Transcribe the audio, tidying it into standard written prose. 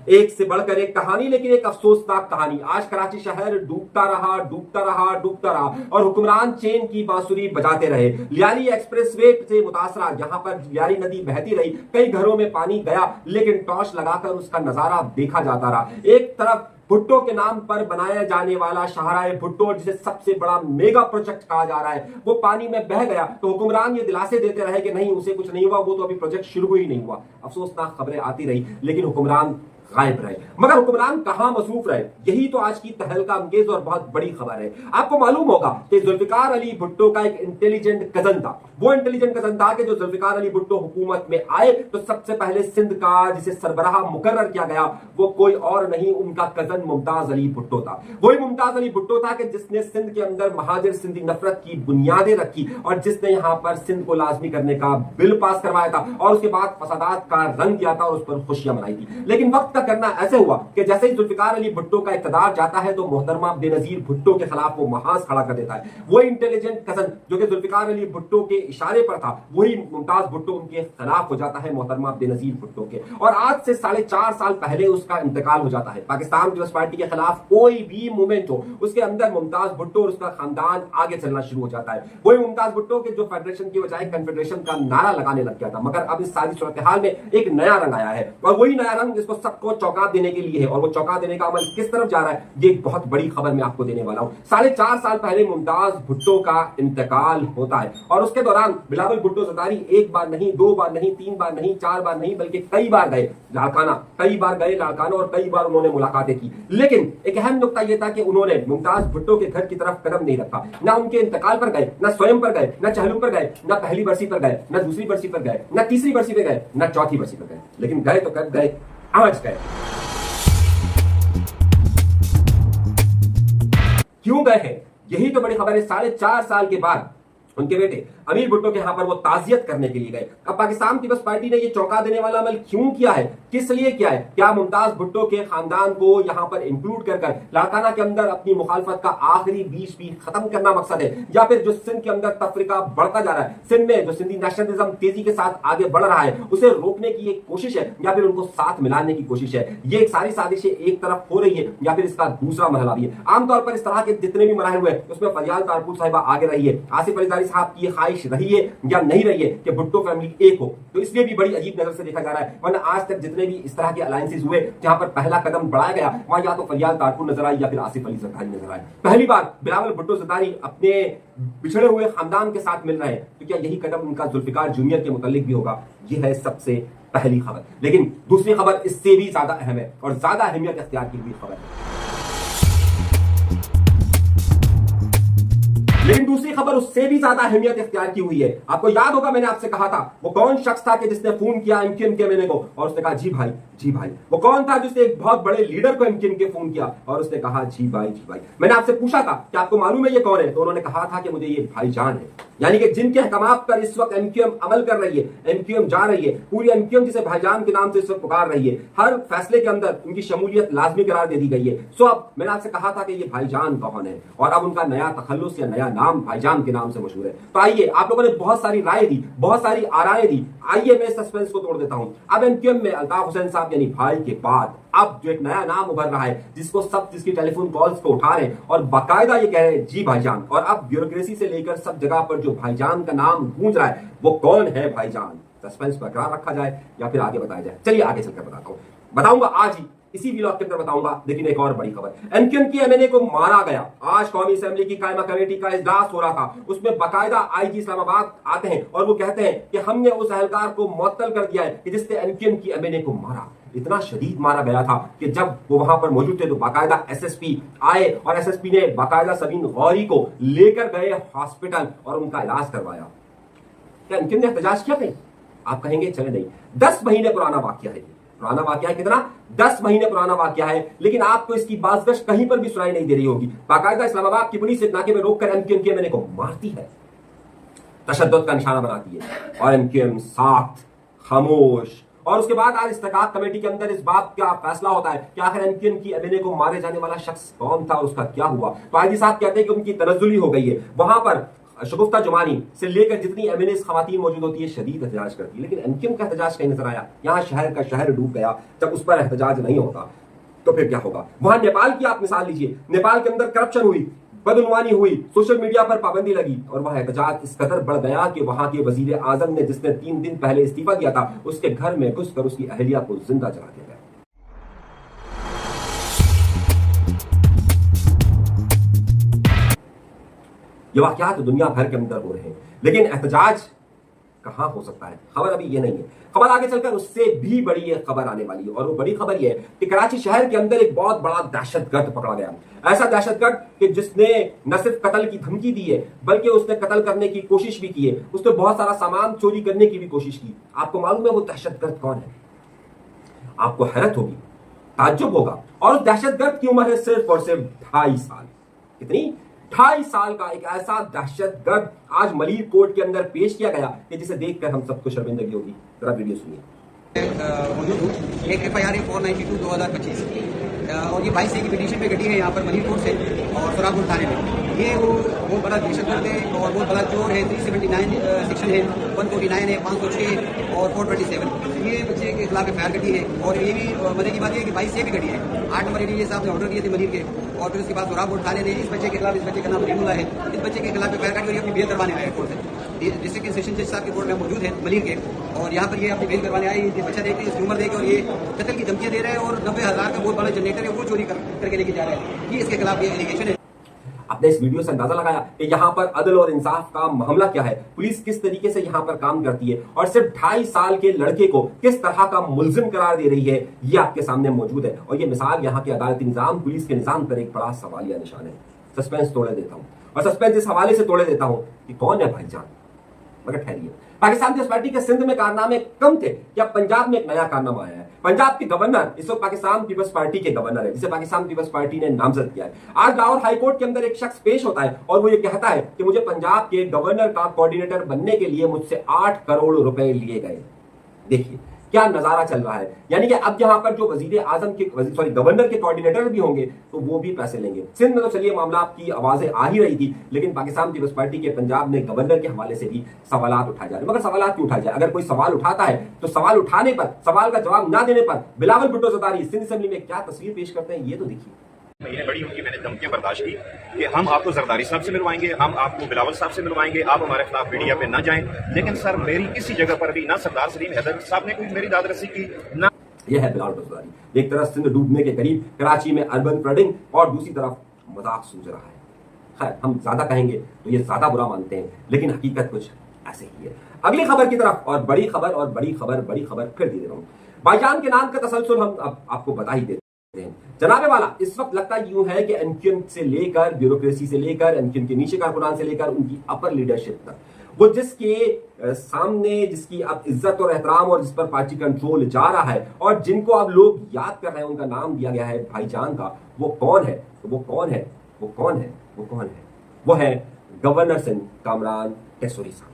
एक से बढ़कर एक कहानी, लेकिन एक अफसोसनाक कहानी। आज कराची शहर डूबता रहा, डूबता रहा, डूबता रहा और हुक्मरान चेन की बांसुरी बजाते रहे। लियाली एक्सप्रेसवे से मुतासरा जहां पर लियाली नदी बहती रही, कई घरों में पानी गया, लेकिन टॉर्च लगाकर उसका नजारा देखा जाता रहा। एक तरफ भुट्टो के नाम पर बनाया जाने वाला शाहराए भुट्टो, जिसे सबसे बड़ा मेगा प्रोजेक्ट कहा जा रहा है, वो पानी में बह गया तो हुक्मरान ये दिलासे देते रहे कि नहीं, उसे कुछ नहीं हुआ, वो तो अभी प्रोजेक्ट शुरू ही नहीं हुआ। अफसोसनाक खबरें आती रही, लेकिन हुक्मरान गायब रहे। मगर हुक्मरान कहां मसरूफ रहे, यही तो आज की तहलका अंगेज और बहुत बड़ी खबर है। आपको मालूम होगा कि जुल्फिकार अली भुट्टो का एक इंटेलिजेंट कजन था। वो इंटेलिजेंट कजन था कि जो जुल्फिकार अली भुट्टो हुकूमत में आए तो सबसे पहले सिंध का जिसे सरबराह मुकर्रर किया गया वो कोई और नहीं, उनका कजन मुमताज अली भुट्टो था। वही मुमताज अली भुट्टो था कि जिसने सिंध के अंदर महाजिर सिंधी नफरत की बुनियादें रखी और जिसने यहां पर सिंध को लाजमी करने का बिल पास करवाया था और उसके बाद फसादात का रंग किया था और उस पर खुशियां मनाई थी। लेकिन वक्त करना ऐसे हुआ कि जैसे ही जुल्फिकार अली भुट्टो का इक़्तिदार जाता है तो मोहतरमा बेनजीर भुट्टो के खिलाफ वो महाज खड़ा कर देता है। वही इंटेलिजेंट कजन जो कि जुल्फिकार अली भुट्टो के इशारे पर था, वही मुमताज भुट्टो उनके खिलाफ हो जाता है, मोहतरमा बेनजीर भुट्टो के। और आज से 4.5 साल पहले उसका इंतकाल हो जाता है। पाकिस्तान पीपल्स पार्टी के खिलाफ कोई भी मूवमेंट हो, उसके अंदर मुमताज भुट्टो और उसका खानदान आगे चलना शुरू हो जाता है। वही मुमताज भुट्टो के जो फेडरेशन की बजाय कन्फेडरेशन का नारा लगाने लग गया था। मगर अब इस सारी सूरत हाल में एक नया रंग आया है और वही नया रंग जिसको सबको चौंका देने के लिए है। और वो चौंका देने का अमल किस तरफ जा रहा है, ये एक बहुत बड़ी खबर मैं आपको देने वाला हूं। 4.5 साल पहले मुमताज भुट्टो का इंतकाल होता है और उसके दौरान बिलावल भुट्टो ज़रदारी एक बार नहीं, 2 बार नहीं, 3 बार नहीं, 4 बार नहीं, बल्कि कई बार गए लाड़काना, कई बार गए लाड़काना और कई बार उन्होंने मुलाकातें की। लेकिन एक अहम नुकता यह था कि उन्होंने मुमताज भुट्टो के घर की तरफ कदम नहीं रखा। ना उनके इंतकाल पर गए, ना स्वयं पर गए, ना चहलुम पर गए, ना पहली बरसी पर गए, ना दूसरी बरसी पर गए, ना तीसरी बरसी पर गए, ना चौथी बरसी पर गए। लेकिन गए तो कब गए? आज गए। क्यों गए हैं, यही तो बड़ी खबर है। 4.5 साल के बाद उनके बेटे अमीर भुट्टो के यहां पर वो ताजियत करने के लिए गए। अब पाकिस्तान पीपल्स पार्टी ने ये चौंका देने वाला अमल क्यों किया है, किस लिए किया है? क्या मुमताज भुट्टो के खानदान को यहां पर इंक्लूड कर लाड़काना के अंदर अपनी मुखालफत का आखिरी बीच भी खत्म करना मकसद है, या फिर जो सिंध के अंदर तफरीका बढ़ता जा रहा है, सिंध में जो सिंधी नेशनलिज्म तेजी के साथ आगे बढ़ रहा है, उसे रोकने की एक कोशिश है, या फिर उनको साथ मिलाने की कोशिश है? ये एक सारी साजिशें एक तरफ हो रही है या फिर इसका दूसरा मरहला भी है। आमतौर पर इस तरह के जितने भी मराहल हुए उसमें फरियाल तारपुर साहिबा आगे रही है, आसिफ अली ज़रदारी साहब की ख्वाहिश रही है या नहीं रही है कि भुट्टो फैमिली एक हो, तो इसलिए भी बड़ी अजीब नजर से देखा जा रहा है। वरना आज तक जितने भी इस तरह के अलायंसेस हुए जहां पर पहला कदम बढ़ाया गया, वहां या तो फरियाल तारपुर नजर आई या फिर आसिफ अली ज़रदारी नजर आए। पहली बार बिलावल भुट्टो ज़रदारी अपने बिछड़े हुए खानदान के साथ मिल रहे हैं, तो क्या यही कदम उनका जुल्फिकार जूनियर के मुतालिक भी होगा? यह है सबसे पहली खबर। लेकिन दूसरी खबर इससे भी ज्यादा अहम है और ज्यादा अहमियत इख्तियार की हुई खबर है। लेकिन दूसरी खबर उससे भी ज्यादा अहमियत इख्तियार की हुई है। आपको याद होगा मैंने आपसे कहा था वो कौन शख्स था कि जिसने फोन किया एमक्यूएम के एमएनए को और उसने कहा जी भाई, जी भाई। वो कौन था जिसने एक बहुत बड़े लीडर को एमक्यूएम के फोन किया और उसने कहा जी भाई, जी भाई। मैंने आपसे पूछा था कि आपको मालूम है ये कौन है, तो उन्होंने कहा था कि मुझे ये भाईजान है। यानी कि जिनके अहकामात पर इस वक्त एमक्यूएम अमल कर रही है, एमक्यूएम जा रही है, पूरी एमक्यूएम जिसे भाईजान के नाम से इस वक्त पुकार रही है, हर फैसले के अंदर उनकी शमूलियत लाजमी करार दे दी गई है। सो अब मैंने आपसे कहा था कि ये भाईजान कौन है और अब उनका नया तखल्लुस या नया नाम भाईजान के नाम से मशहूर है। तो आइए, आप लोगों ने बहुत सारी राय दी, बहुत सारी आराएं दी, आइए मैं सस्पेंस को तोड़ देता हूं। अब एमक्यूएम में अल्ताफ हुसैन साहब यानी भाई के बाद अब जो एक नया नाम उभर रहा है, जिसको सब जिसकी टेलीफोन कॉल्स को उठा रहे हैं और बाकायदा ये कह रहे हैं जी भाईजान, और अब ब्यूरोक्रेसी से लेकर सब जगह पर जो भाईजान का नाम गूंज रहा है वो कौन है भाईजान? सस्पेंस बरकरार रखा जाए या फिर आगे बताया जाए? चलिए आगे चलकर बताता हूं, बताऊंगा आज ही इसी व्लॉग के अंदर बताऊंगा। लेकिन एक और बड़ी खबर, एमक्यूएम की एमएनए को मारा गया। आज कौमी असेंबली की कायमा कमेटी का इजलास हो रहा था, उसमें बाकायदा आईजी इस्लामाबाद आते हैं और वो कहते हैं कि हमने उस अहलकार को मुअत्तल कर दिया है कि जिसने एमक्यूएम की एमएनए को मारा। इतना शदीद मारा गया था कि जब वो वहां पर मौजूद थे तो बाकायदा एसएसपी आए और एसएसपी ने बाकायदा सबीन गौरी को लेकर गए हॉस्पिटल और उनका इलाज करवाया। क्या एमक्यूएम ने एहतजाज किया कहीं? आप कहेंगे चले नहीं, 10 महीने पुराना वाकया है। पुराना वाकया है कितना? 10 महीने पुराना वाकया है। लेकिन आपको इसकी बाज़गश कहीं पर भी सुनाई नहीं दे रही होगी। बाकायदा इस्लामाबाद की पुलिस एक नाके में रोककर एमक्यूएम के एमएनए को मारती है, तशद्दुद का निशाना बनाती है और एमक्यूएम साथ खामोश। और उसके बाद आज इस्तेकाक कमेटी के अंदर इस बात का फैसला होता है कि आखिर एमक्यूएम की एमएनए को मारे जाने वाला शख्स कौन था, उसका क्या हुआ। तो आईजी साहब कहते हैं कि उनकी तनज़्ज़ुली हो गई है। वहां पर शगुफ्ता जुमानी से लेकर जितनी एमएनएस खवातीन मौजूद होती है शदीद एहतजाज करती है, लेकिन एमक्यूएम का एहतजाज कहीं नजर आया? यहाँ शहर का शहर डूब गया, जब उस पर एहतजाज नहीं होगा तो फिर क्या होगा? वहां नेपाल की आप मिसाल लीजिए, नेपाल के अंदर करप्शन हुई, बदउनवानी हुई, सोशल मीडिया पर पाबंदी लगी और वह एहतजाज इस कदर बढ़ गया कि वहां के वजीर आजम ने, जिसने 3 दिन पहले इस्तीफा दिया था, उसके घर में घुसकर उसकी अहलिया को जिंदा जला दिया गया। ये वाकयात दुनिया भर के अंदर हो रहे हैं, लेकिन एहतजाज कहां हो सकता है? खबर अभी ये नहीं है, खबर आगे चलकर उससे भी बड़ी एक खबर आने वाली है। और वो बड़ी खबर ये है कि कराची शहर के अंदर एक बहुत बड़ा दहशतगर्द पकड़ा गया। ऐसा दहशतगर्द कि जिसने न सिर्फ कत्ल की धमकी दी है, बल्कि उसने कत्ल करने की कोशिश भी की है, उसने बहुत सारा सामान चोरी करने की भी कोशिश की। आपको मालूम है वो दहशतगर्द कौन है? आपको हैरत होगी, ताज्जुब होगा। और उस दहशतगर्द की उम्र है सिर्फ और सिर्फ 2.5 साल। कितनी? 2.5 साल का एक ऐसा दहशतगर्द आज मलिर कोर्ट के अंदर पेश किया गया कि जिसे देखकर हम सबको शर्मिंदगी होगी। जरा वीडियो सुनिए। मौजूद हूँ। एक FIR है 492/2025 और ये 22 की पिटीशन पे घटी है यहाँ पर मलिर कोर्ट से और सुरापुर थाने में। ये वो बड़ा दहशतगर्द है और बहुत बड़ा चोर है। 379 सेक्शन है, 149 है, 506 और 427। ये बच्चे के खिलाफ FIR घटी है। और ये भी मजे की बात है कि 22 से भी घटी है। 8 नंबर एडीजे साहब ने ऑर्डर दिए थे मलिर के और फिर उसके बाद सुरापुर थाने ने इस बच्चे के खिलाफ, इस बच्चे का नाम रीमुल्ला है, इस बच्चे के खिलाफ FIR घटी और अपनी बेल करवाने आए कोर्ट से। डिस्ट्रिक्ट सेशन जज साहब के कोर्ट में मौजूद है मलिर के और यहाँ पर ये अपनी बेल करवाने आए। ये बच्चा देखते इसकी उम्र देखे और ये कत्ल की धमकियां दे रहे हैं और 90,000 का बहुत बड़ा जनरेटर है वो चोरी करके लेके जा रहे हैं। ये इसके खिलाफ ये एलिगेशन है। आपने इस वीडियो से अंदाजा लगाया कि यहाँ पर अदल और इंसाफ का मामला क्या है, पुलिस किस तरीके से यहाँ पर काम करती है और सिर्फ 2.5 साल के लड़के को किस तरह का मुलजिम करार दे रही है, ये आपके सामने मौजूद है। और ये मिसाल यहाँ के अदालती निजाम, पुलिस के निजाम पर एक बड़ा सवालिया निशान है। सस्पेंस तोड़े देता हूँ और सस्पेंस इस हवाले से तोड़े देता हूँ कि कौन है भाईजान। मगर ठहरिए, पाकिस्तान पीपल्स पार्टी के सिंध में कारनामे कम थे या पंजाब में एक नया कारनामा आया है? पंजाब के गवर्नर इस वक्त पाकिस्तान पीपल्स पार्टी के गवर्नर है, जिसे पाकिस्तान पीपल्स पार्टी ने नामजद किया है। आज लाहौर हाईकोर्ट के अंदर एक शख्स पेश होता है और वो ये कहता है कि मुझे पंजाब के गवर्नर का कोऑर्डिनेटर बनने के लिए मुझसे 8 करोड़ रुपए लिए गए। देखिए क्या नजारा चल रहा है, यानी कि अब यहां पर जो वजीर आजम के गवर्नर के कोऑर्डिनेटर भी होंगे तो वो भी पैसे लेंगे। सिंध में तो चलिए मामला की आवाजें आ ही रही थी, लेकिन पाकिस्तान पीपल्स पार्टी के पंजाब में गवर्नर के हवाले से भी सवाल उठाए जा रहे हैं। मगर सवाल क्यों उठाए जाए? अगर कोई सवाल उठाता है तो सवाल उठाने पर, सवाल का जवाब ना देने पर बिलावल भुट्टो ज़रदारी सिंध असेंबली में क्या तस्वीर पेश करते हैं, ये तो देखिए। महीने बड़ी उनकी मैंने धमकियां बर्दाश्त की कि हम आपको जरदारी साहब से मिलवाएंगे, हम आपको बिलावल साहब से मिलवाएंगे, आप हमारे खिलाफ मीडिया पे ना जाएं। लेकिन सर मेरी किसी जगह पर भी ना सरदार सलीम हैदर साहब ने कोई मेरी दादरसी की, ना यह है बिलावल भुट्टो ज़रदारी। एक तरफ सिंध डूबने के करीब, कराची में अर्बन फ्लडिंग और दूसरी तरफ मजाक सूझ रहा है। खैर हम ज्यादा कहेंगे तो ये ज्यादा बुरा मानते हैं, लेकिन हकीकत कुछ ऐसे ही है। अगली खबर की तरफ, और बड़ी खबर और बड़ी खबर, बड़ी खबर फिर दे रहा हूं। भाईजान के नाम का तसलसल हम अब आपको बता ही देते हैं। जनाबे वाला इस वक्त लगता यूं है कि एमक्यूएम से लेकर, ब्यूरोक्रेसी से लेकर, एमक्यूएम के नीचे कारकुनान से लेकर उनकी अपर लीडरशिप तक, वो जिसके सामने, जिसकी अब इज्जत और एहतराम और जिस पर पार्टी कंट्रोल जा रहा है और जिनको अब लोग याद कर रहे हैं, उनका नाम दिया गया है भाईजान का। वो कौन है? वो कौन है? वो कौन है? वो कौन है? वो है गवर्नर सिंध कामरान टेसोरी साहब।